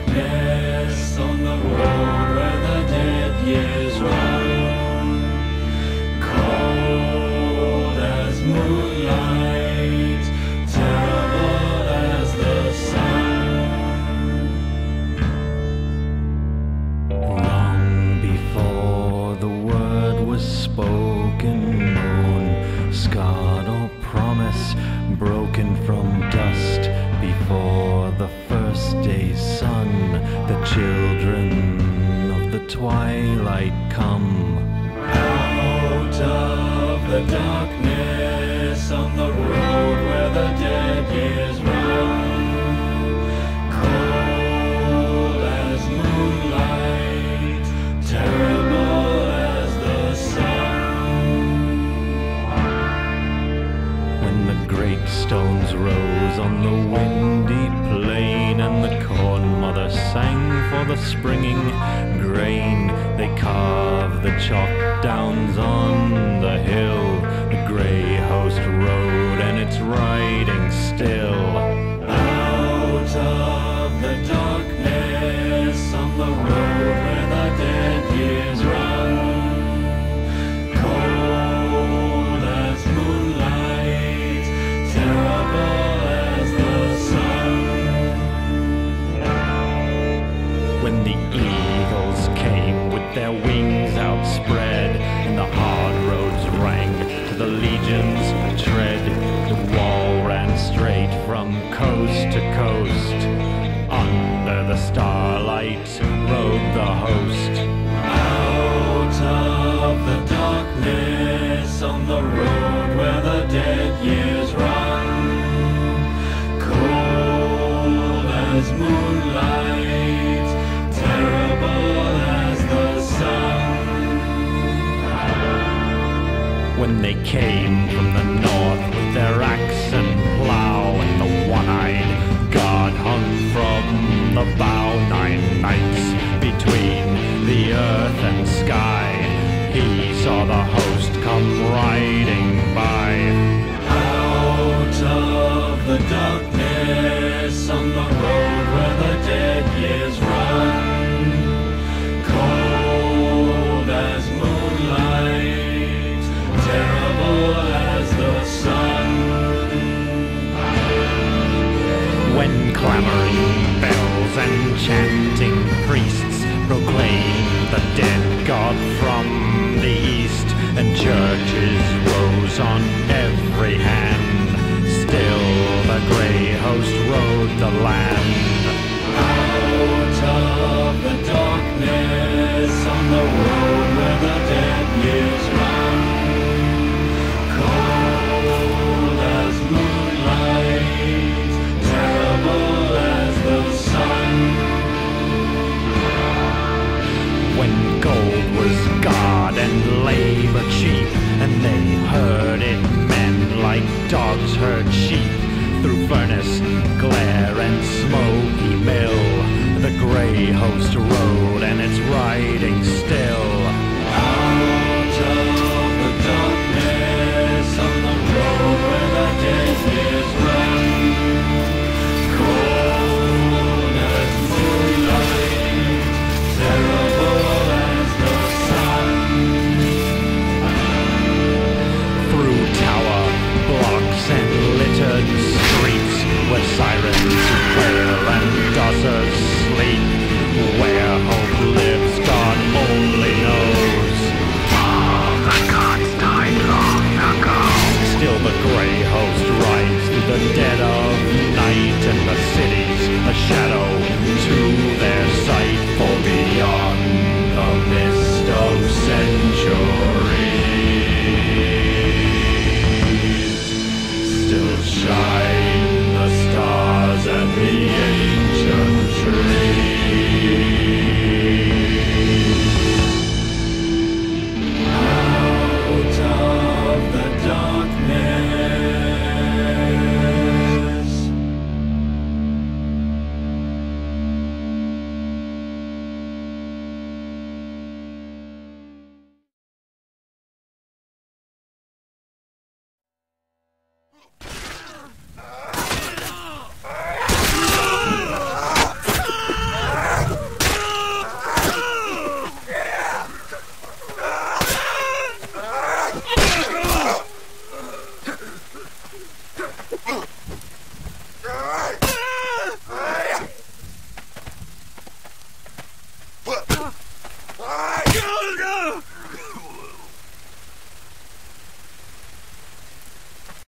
darkness on the road where the dead years run, cold as moonlight, terrible as the sun. Long before the word was spoken, known, scarred or promise, broken from dust, before the first day's sun, the children of the twilight come. Out of the darkness on the road where the dead years run, cold as moonlight, terrible as the sun. When the great stones rose on the windy plain, and the corn mother sang for the springing grain, they carved the chalk downs on the hill. The grey host rode, and it's riding still. Out of the darkness on the road where the dead years run, cold as moonlight, terrible as the sun. When the eagles came with their wings outspread, and the hard roads rang to the legion's tread, the wall ran straight from coast to coast. Under the starlight rode the host. Out of the darkness on the road where the dead years run, cold as moonlight, terrible as the sun. When they came from the north with their axe and plough, and the one-eyed god hung from the bow, 9 nights between the earth and sky, he saw the host come riding by. Out of the darkness on the road where the dead years run, cold as moonlight, terrible as the sun. When clamoring bells and chanting priests proclaimed the dead god from the east, and churches rose on every hand, still the grey host rode the land. Out of the darkness on the road where the dead years run, cold as moonlight, terrible as the sun. When gold was god and labor cheap, and they herded men like dogs herd sheep, through furnace, glare and smoky mill, the grey host rode, and it's riding